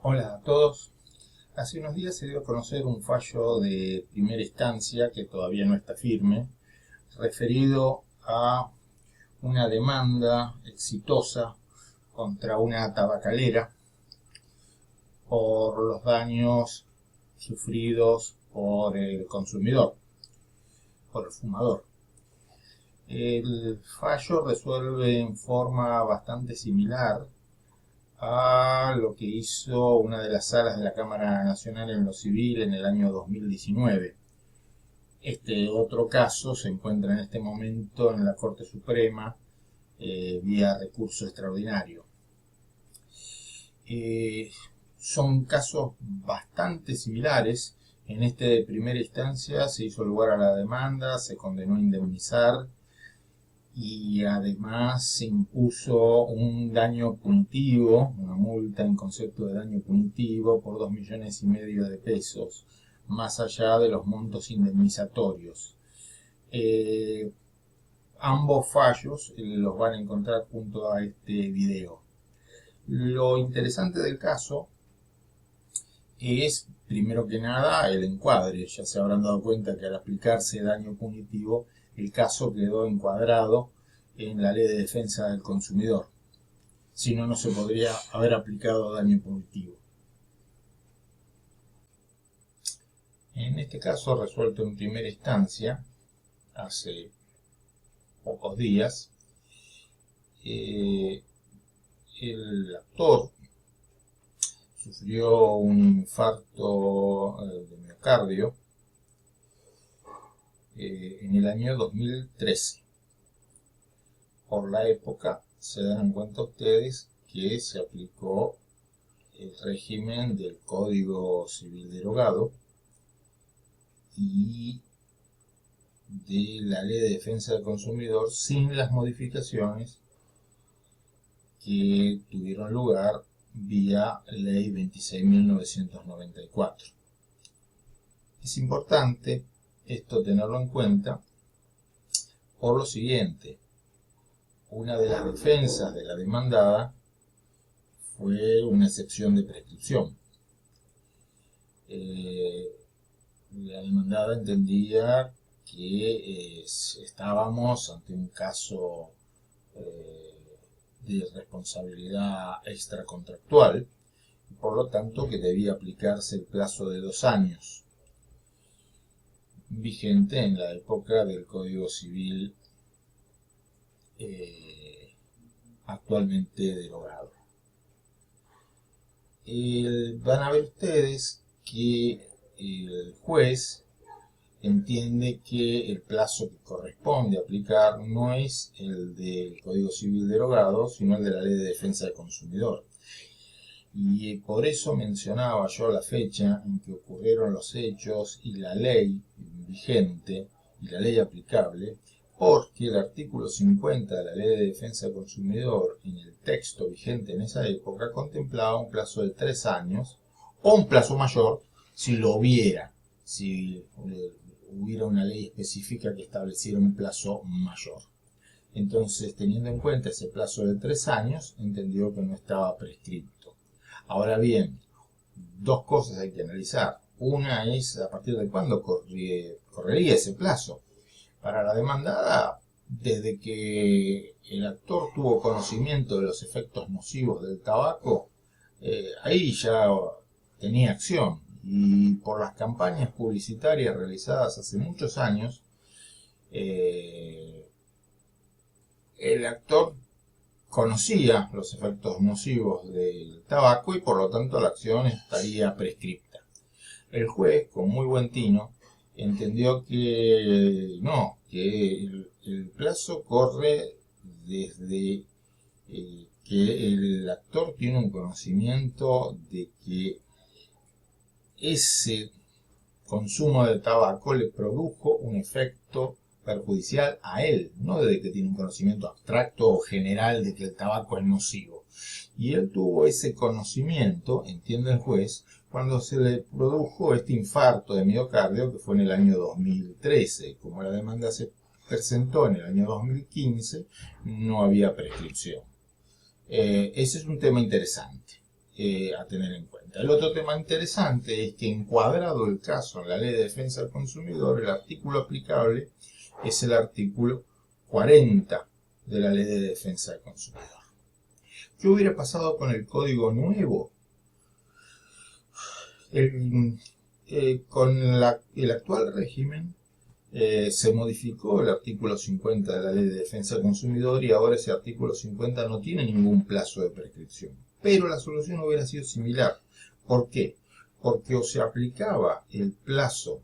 Hola a todos. Hace unos días se dio a conocer un fallo de primera instancia que todavía no está firme, referido a una demanda exitosa contra una tabacalera por los daños sufridos por el consumidor, por el fumador. El fallo resuelve en forma bastante similar a lo que hizo una de las salas de la Cámara Nacional en lo Civil en el año 2019. Este otro caso se encuentra en este momento en la Corte Suprema vía recurso extraordinario. Son casos bastante similares. En este de primera instancia se hizo lugar a la demanda, se condenó a indemnizar y además se impuso un daño punitivo, una multa en concepto de daño punitivo por 2,5 millones de pesos, más allá de los montos indemnizatorios. Ambos fallos los van a encontrar junto a este video. Lo interesante del caso es, primero que nada, el encuadre. Ya se habrán dado cuenta que al aplicarse daño punitivo, el caso quedó encuadrado en la Ley de Defensa del Consumidor. Si no, no se podría haber aplicado daño punitivo. En este caso, resuelto en primera instancia, hace pocos días, el actor sufrió un infarto de miocardio en el año 2013. Por la época, se dan cuenta ustedes que se aplicó el régimen del Código Civil derogado y de la Ley de Defensa del Consumidor sin las modificaciones que tuvieron lugar vía Ley 26.994. Es importante esto tenerlo en cuenta por lo siguiente. Una de las defensas de la demandada fue una excepción de prescripción. La demandada entendía que estábamos ante un caso de responsabilidad extracontractual y por lo tanto que debía aplicarse el plazo de 2 años vigente en la época del Código Civil actualmente derogado. Van a ver ustedes que el juez entiende que el plazo que corresponde aplicar no es el del Código Civil derogado, sino el de la Ley de Defensa del Consumidor. Y por eso mencionaba yo la fecha en que ocurrieron los hechos y la ley vigente y la ley aplicable, porque el artículo 50 de la Ley de Defensa del Consumidor, en el texto vigente en esa época, contemplaba un plazo de 3 años o un plazo mayor si lo hubiera, si hubiera una ley específica que estableciera un plazo mayor. Entonces, teniendo en cuenta ese plazo de 3 años, entendió que no estaba prescripto. Ahora bien, dos cosas hay que analizar. Una es a partir de cuándo correría ese plazo. Para la demandada, desde que el actor tuvo conocimiento de los efectos nocivos del tabaco, ahí ya tenía acción. Y por las campañas publicitarias realizadas hace muchos años, el actor conocía los efectos nocivos del tabaco y por lo tanto la acción estaría prescripta. El juez, con muy buen tino, entendió que no, que el plazo corre desde que el actor tiene un conocimiento de que ese consumo de tabaco le produjo un efecto perjudicial a él, no desde que tiene un conocimiento abstracto o general de que el tabaco es nocivo. Y él tuvo ese conocimiento, entiende el juez, cuando se le produjo este infarto de miocardio que fue en el año 2013. Como la demanda se presentó en el año 2015, no había prescripción. Ese es un tema interesante a tener en cuenta. 50. El otro tema interesante es que, encuadrado el caso en la Ley de Defensa del Consumidor, el artículo aplicable es el artículo 40 de la Ley de Defensa del Consumidor. ¿Qué hubiera pasado con el código nuevo? Con el actual régimen se modificó el artículo 50 de la Ley de Defensa del Consumidor y ahora ese artículo 50 no tiene ningún plazo de prescripción. Pero la solución hubiera sido similar. ¿Por qué? Porque o se aplicaba el plazo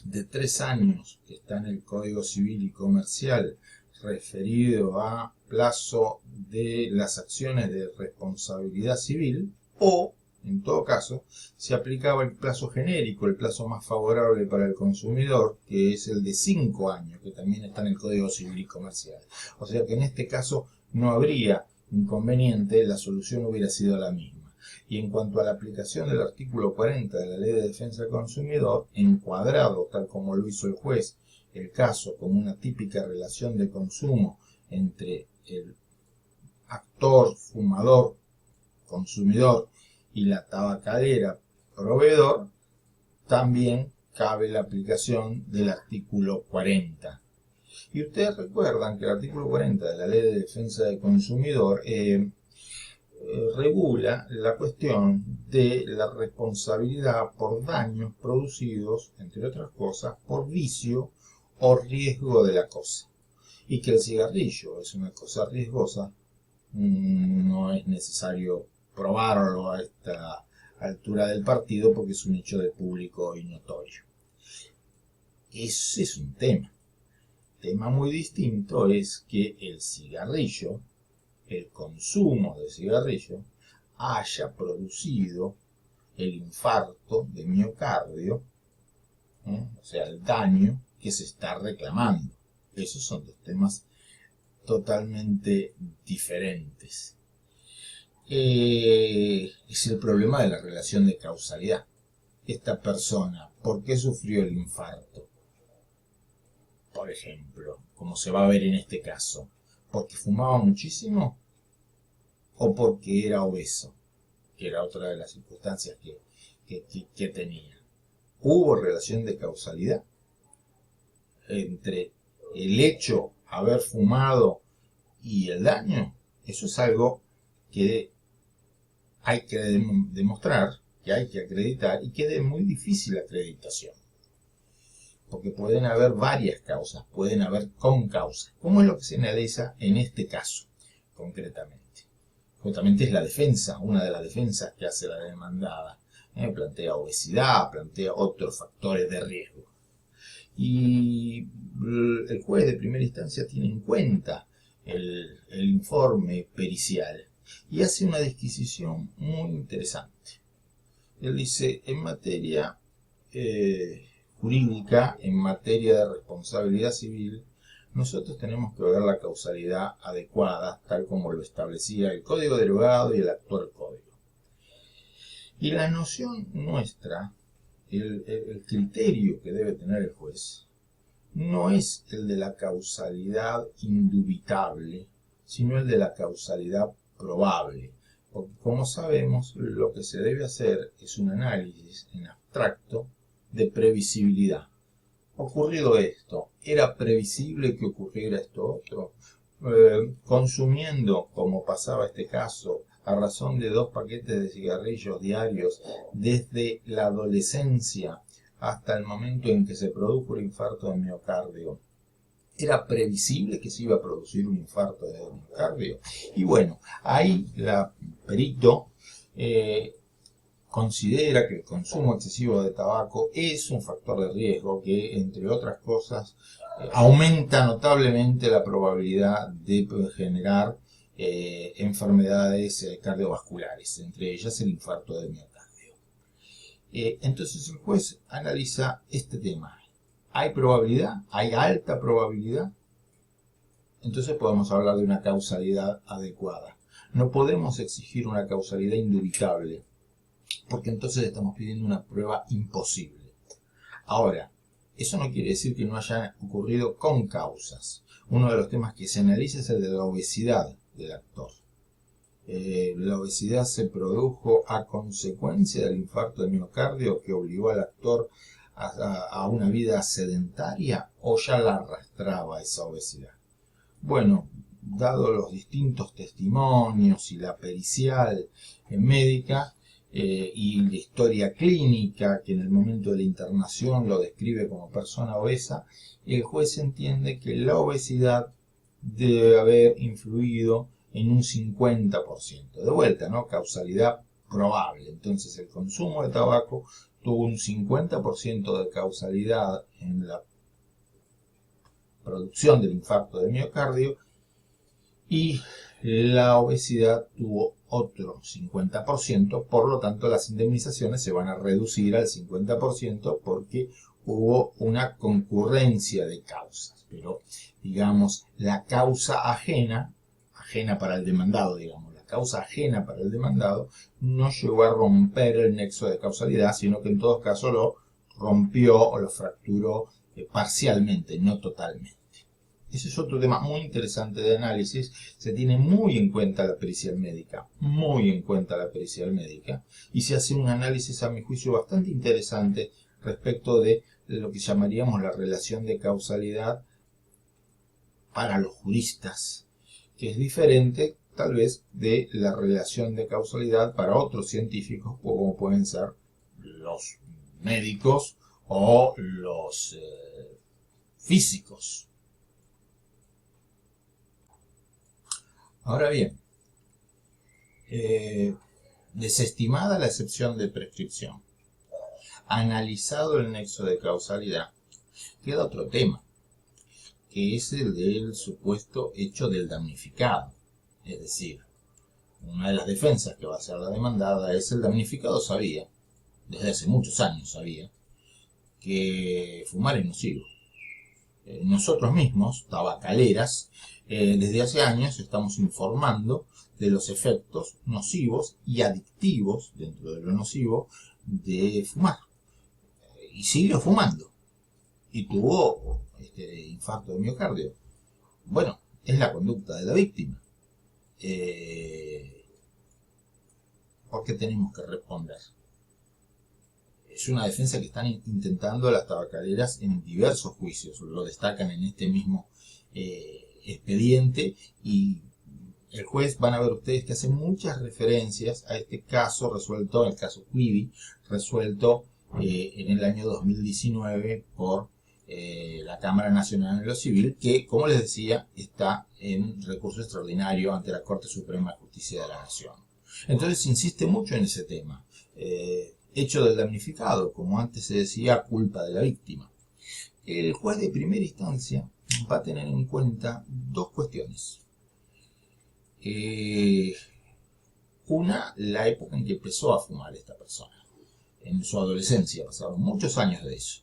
de 3 años que está en el Código Civil y Comercial referido a plazo de las acciones de responsabilidad civil, o en todo caso se aplicaba el plazo genérico, el plazo más favorable para el consumidor, que es el de 5 años, que también está en el Código Civil y Comercial. O sea que en este caso no habría inconveniente, la solución hubiera sido la misma. Y en cuanto a la aplicación del artículo 40 de la Ley de Defensa del Consumidor, encuadrado tal como lo hizo el juez el caso como una típica relación de consumo entre el actor, fumador, consumidor y la tabacalera, proveedor, también cabe la aplicación del artículo 40. Y ustedes recuerdan que el artículo 40 de la Ley de Defensa del Consumidor regula la cuestión de la responsabilidad por daños producidos, entre otras cosas, por vicio o riesgo de la cosa. Y que el cigarrillo es una cosa riesgosa, no es necesario probarlo a esta altura del partido porque es un hecho de público y notorio. Ese es un tema. Tema muy distinto es que el cigarrillo, el consumo de cigarrillo, haya producido el infarto de miocardio, o sea, el daño que se está reclamando. Esos son dos temas totalmente diferentes. Es el problema de la relación de causalidad. Esta persona, ¿por qué sufrió el infarto? Por ejemplo, como se va a ver en este caso, ¿porque fumaba muchísimo o porque era obeso? Que era otra de las circunstancias que tenía. ¿Hubo relación de causalidad entre el hecho de haber fumado y el daño? Eso es algo que hay que demostrar, que hay que acreditar y que es de muy difícil acreditación. Porque pueden haber varias causas, pueden haber concausas. ¿Cómo es lo que se analiza en este caso, concretamente? Justamente es la defensa, una de las defensas que hace la demandada. Plantea obesidad, plantea otros factores de riesgo. Y el juez de primera instancia tiene en cuenta el informe pericial y hace una disquisición muy interesante. Él dice, en materia jurídica, en materia de responsabilidad civil, nosotros tenemos que ver la causalidad adecuada, tal como lo establecía el Código Derogado y el actual Código. Y la noción nuestra, el criterio que debe tener el juez, no es el de la causalidad indubitable, sino el de la causalidad probable. Porque, como sabemos, lo que se debe hacer es un análisis en abstracto de previsibilidad. Ocurrido esto, ¿era previsible que ocurriera esto otro? Consumiendo, como pasaba este caso, a razón de 2 paquetes de cigarrillos diarios desde la adolescencia hasta el momento en que se produjo el infarto de miocardio, ¿era previsible que se iba a producir un infarto de miocardio? Y bueno, ahí la perito considera que el consumo excesivo de tabaco es un factor de riesgo que, entre otras cosas, aumenta notablemente la probabilidad de generar enfermedades cardiovasculares, entre ellas el infarto de miocardio. Entonces el juez analiza este tema. ¿Hay probabilidad? ¿Hay alta probabilidad? Entonces podemos hablar de una causalidad adecuada. No podemos exigir una causalidad indubitable, porque entonces estamos pidiendo una prueba imposible. Ahora, eso no quiere decir que no haya ocurrido con causas. Uno de los temas que se analiza es el de la obesidad del actor. La obesidad se produjo a consecuencia del infarto de miocardio que obligó al actor a una vida sedentaria, o ya la arrastraba esa obesidad. Bueno, dado los distintos testimonios y la pericial médica y la historia clínica que en el momento de la internación lo describe como persona obesa, el juez entiende que la obesidad debe haber influido en un 50%. De vuelta, ¿no? Causalidad probable. Entonces el consumo de tabaco tuvo un 50% de causalidad en la producción del infarto de miocardio, y la obesidad tuvo otro 50%, por lo tanto las indemnizaciones se van a reducir al 50% porque hubo una concurrencia de causas. Pero, digamos, la causa ajena para el demandado, digamos, la causa ajena para el demandado no llegó a romper el nexo de causalidad, sino que en todo caso lo rompió o lo fracturó parcialmente, no totalmente. Ese es otro tema muy interesante de análisis. Se tiene muy en cuenta la pericial médica, muy en cuenta la pericial médica, y se hace un análisis, a mi juicio, bastante interesante respecto de lo que llamaríamos la relación de causalidad para los juristas, que es diferente tal vez de la relación de causalidad para otros científicos, como pueden ser los médicos o los físicos. Ahora bien, desestimada la excepción de prescripción, analizado el nexo de causalidad, queda otro tema, que es el del supuesto hecho del damnificado. Es decir, una de las defensas que va a hacer la demandada es: el damnificado sabía, desde hace muchos años sabía, que fumar es nocivo. Nosotros mismos, tabacaleras, desde hace años estamos informando de los efectos nocivos y adictivos, dentro de lo nocivo, de fumar. Y siguió fumando. Y tuvo infarto de miocardio. Bueno, es la conducta de la víctima. ¿Por qué tenemos que responder? Es una defensa que están intentando las tabacaleras en diversos juicios. Lo destacan en este mismo expediente, y el juez, van a ver ustedes que hace muchas referencias a este caso resuelto, el caso Quibi, resuelto en el año 2019 por la Cámara Nacional de lo Civil, que, como les decía, está en recurso extraordinario ante la Corte Suprema de Justicia de la Nación. Entonces se insiste mucho en ese tema. Hecho del damnificado, como antes se decía, culpa de la víctima. El juez de primera instancia va a tener en cuenta dos cuestiones. Una, la época en que empezó a fumar esta persona. En su adolescencia, pasaron muchos años de eso,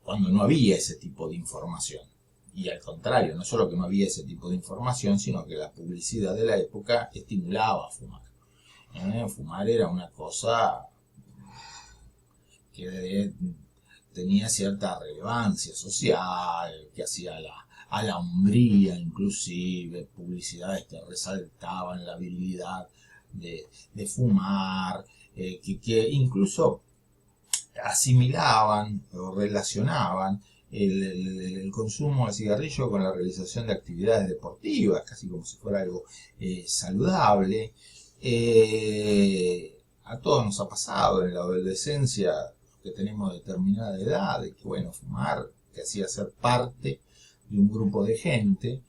cuando no había ese tipo de información. Y al contrario, no solo que no había ese tipo de información, sino que la publicidad de la época estimulaba a fumar. Fumar era una cosa que tenía cierta relevancia social, que hacía a la hombría, inclusive publicidades que resaltaban la virilidad de fumar, que incluso asimilaban o relacionaban el consumo de cigarrillo con la realización de actividades deportivas, casi como si fuera algo saludable. A todos nos ha pasado en la adolescencia, que tenemos determinada edad, de que, bueno, fumar te hacía ser parte de un grupo de gente,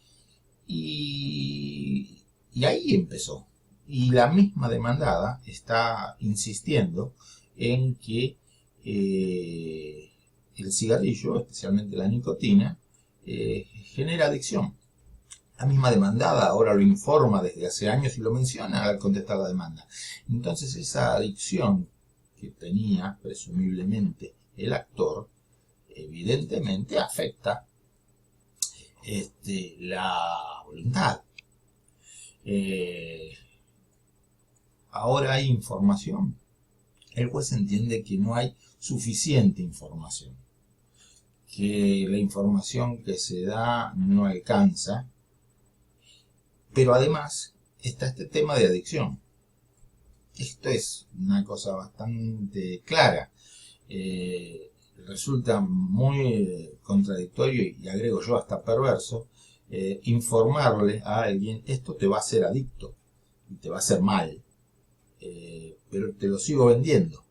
y ahí empezó. Y la misma demandada está insistiendo en que el cigarrillo, especialmente la nicotina, genera adicción. La misma demandada ahora lo informa desde hace años y lo menciona al contestar la demanda. Entonces, esa adicción que tenía presumiblemente el actor, evidentemente afecta la voluntad. Ahora hay información. El juez entiende que no hay suficiente información, que la información que se da no alcanza, pero además está este tema de adicción. Esto es una cosa bastante clara. Resulta muy contradictorio y agrego yo hasta perverso informarle a alguien: esto te va a hacer adicto y te va a hacer mal, pero te lo sigo vendiendo.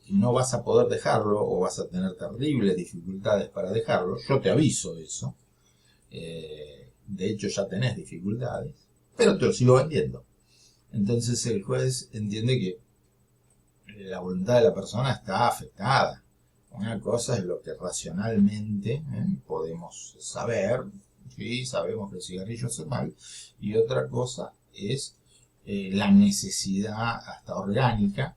No vas a poder dejarlo o vas a tener terribles dificultades para dejarlo. Yo te aviso de eso. De hecho ya tenés dificultades, pero te lo sigo vendiendo. Entonces el juez entiende que la voluntad de la persona está afectada. Una cosa es lo que racionalmente podemos saber, ¿sí? Sabemos que el cigarrillo hace mal, y otra cosa es la necesidad hasta orgánica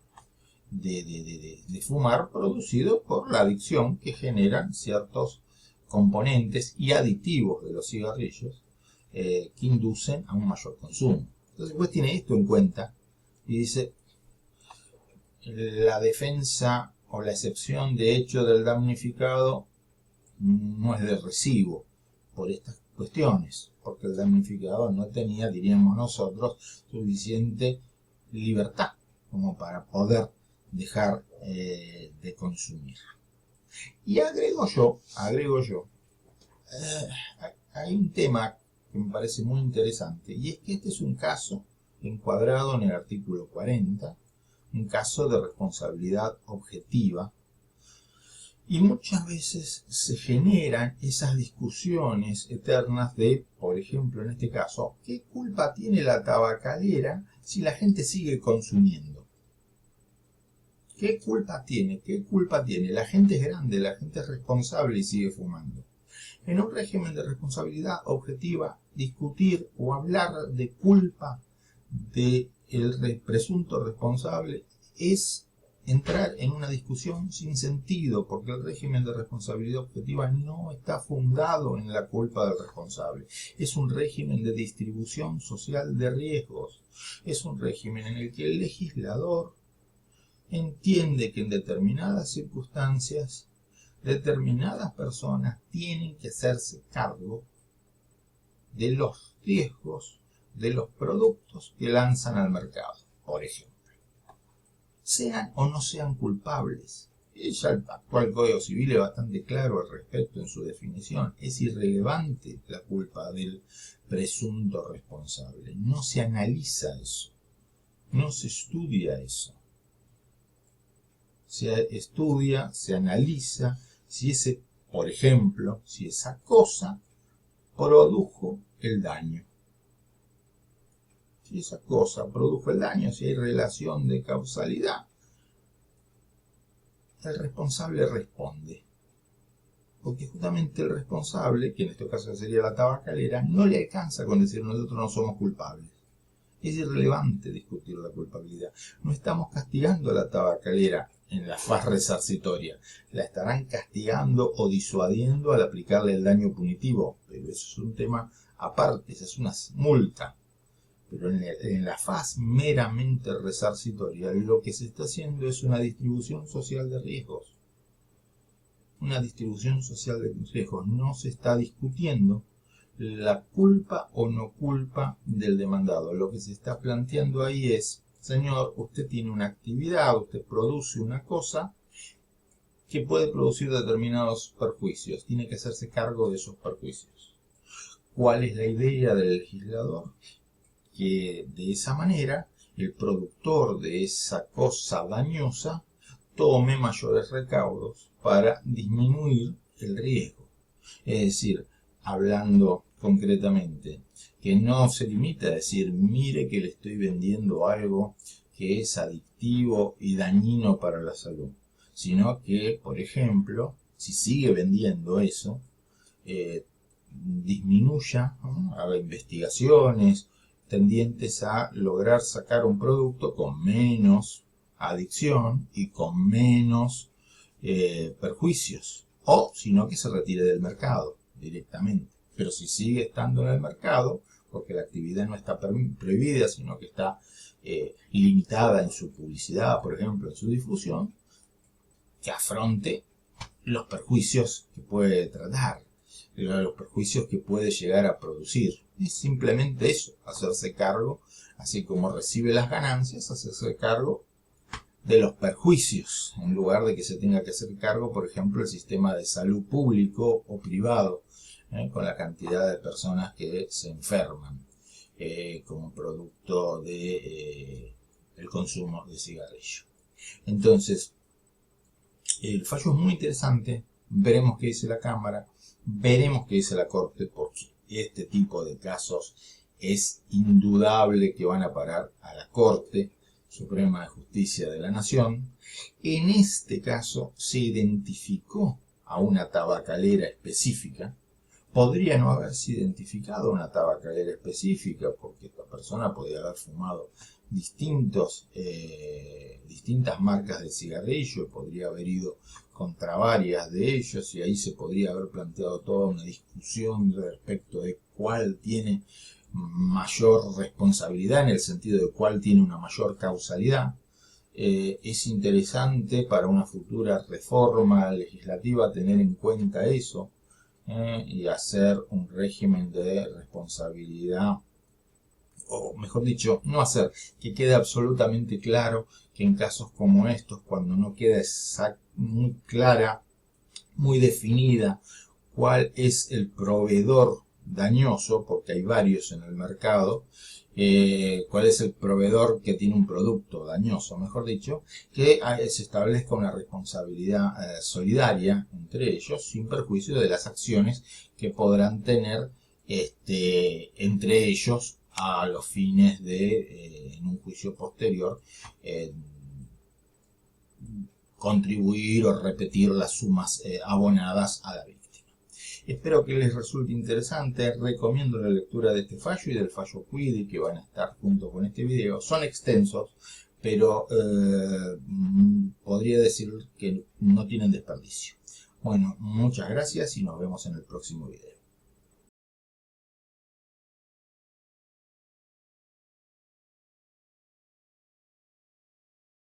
de fumar, producido por la adicción que generan ciertos componentes y aditivos de los cigarrillos que inducen a un mayor consumo. Entonces, pues tiene esto en cuenta y dice: la defensa o la excepción de hecho del damnificado no es de recibo por estas cuestiones, porque el damnificado no tenía, diríamos nosotros, suficiente libertad como para poder dejar de consumir. Y agrego yo, hay un tema que me parece muy interesante, y es que este es un caso encuadrado en el artículo 40, un caso de responsabilidad objetiva, y muchas veces se generan esas discusiones eternas de, por ejemplo, en este caso, ¿qué culpa tiene la tabacalera si la gente sigue consumiendo? ¿Qué culpa tiene? ¿Qué culpa tiene? La gente es grande, la gente es responsable y sigue fumando. En un régimen de responsabilidad objetiva, discutir o hablar de culpa del presunto responsable es entrar en una discusión sin sentido, porque el régimen de responsabilidad objetiva no está fundado en la culpa del responsable. Es un régimen de distribución social de riesgos. Es un régimen en el que el legislador entiende que en determinadas circunstancias determinadas personas tienen que hacerse cargo de los riesgos de los productos que lanzan al mercado, por ejemplo, sean o no sean culpables. Ya el actual Código Civil es bastante claro al respecto en su definición. Es irrelevante la culpa del presunto responsable. No se analiza eso, no se estudia eso. Se estudia, se analiza si ese, por ejemplo, si esa cosa produjo el daño. Si esa cosa produjo el daño, si hay relación de causalidad, el responsable responde. Porque justamente el responsable, que en este caso sería la tabacalera, no le alcanza con decir nosotros no somos culpables. Es irrelevante discutir la culpabilidad. No estamos castigando a la tabacalera en la faz resarcitoria. La estarán castigando o disuadiendo al aplicarle el daño punitivo. Pero eso es un tema aparte, esa es una multa. Pero en la faz meramente resarcitoria, lo que se está haciendo es una distribución social de riesgos. Una distribución social de riesgos. No se está discutiendo la culpa o no culpa del demandado. Lo que se está planteando ahí es: señor, usted tiene una actividad, usted produce una cosa que puede producir determinados perjuicios. Tiene que hacerse cargo de esos perjuicios. ¿Cuál es la idea del legislador? Que de esa manera el productor de esa cosa dañosa tome mayores recaudos para disminuir el riesgo. Es decir, hablando concretamente, que no se limita a decir: mire que le estoy vendiendo algo que es adictivo y dañino para la salud, sino que, por ejemplo, si sigue vendiendo eso, disminuya, ¿no?, haga investigaciones tendientes a lograr sacar un producto con menos adicción y con menos perjuicios, o sino que se retire del mercado directamente. Pero si sigue estando en el mercado, porque la actividad no está prohibida, sino que está limitada en su publicidad, por ejemplo, en su difusión, que afronte los perjuicios que puede tratar, los perjuicios que puede llegar a producir. Es simplemente eso, hacerse cargo, así como recibe las ganancias, hacerse cargo de los perjuicios, en lugar de que se tenga que hacer cargo, por ejemplo, el sistema de salud público o privado, con la cantidad de personas que se enferman como producto de el consumo de cigarrillo. Entonces, el fallo es muy interesante, veremos qué dice la Cámara, veremos qué dice la Corte, porque este tipo de casos es indudable que van a parar a la Corte Suprema de Justicia de la Nación. En este caso se identificó a una tabacalera específica. Podría no haberse identificado a una tabacalera específica, porque esta persona podría haber fumado distintas marcas de cigarrillo, podría haber ido contra varias de ellos, y ahí se podría haber planteado toda una discusión respecto de cuál tiene mayor responsabilidad, en el sentido de cuál tiene una mayor causalidad. Es interesante para una futura reforma legislativa tener en cuenta eso, y hacer un régimen de responsabilidad, o mejor dicho, no hacer, que quede absolutamente claro que en casos como estos, cuando no queda muy clara, muy definida cuál es el proveedor dañoso, porque hay varios en el mercado, cuál es el proveedor que tiene un producto dañoso, mejor dicho, que se establezca una responsabilidad solidaria entre ellos, sin perjuicio de las acciones que podrán tener entre ellos a los fines de, en un juicio posterior, contribuir o repetir las sumas abonadas a la víctima. Espero que les resulte interesante. Recomiendo la lectura de este fallo y del fallo Quiddy, que van a estar junto con este video. Son extensos, pero podría decir que no tienen desperdicio. Bueno, muchas gracias y nos vemos en el próximo video.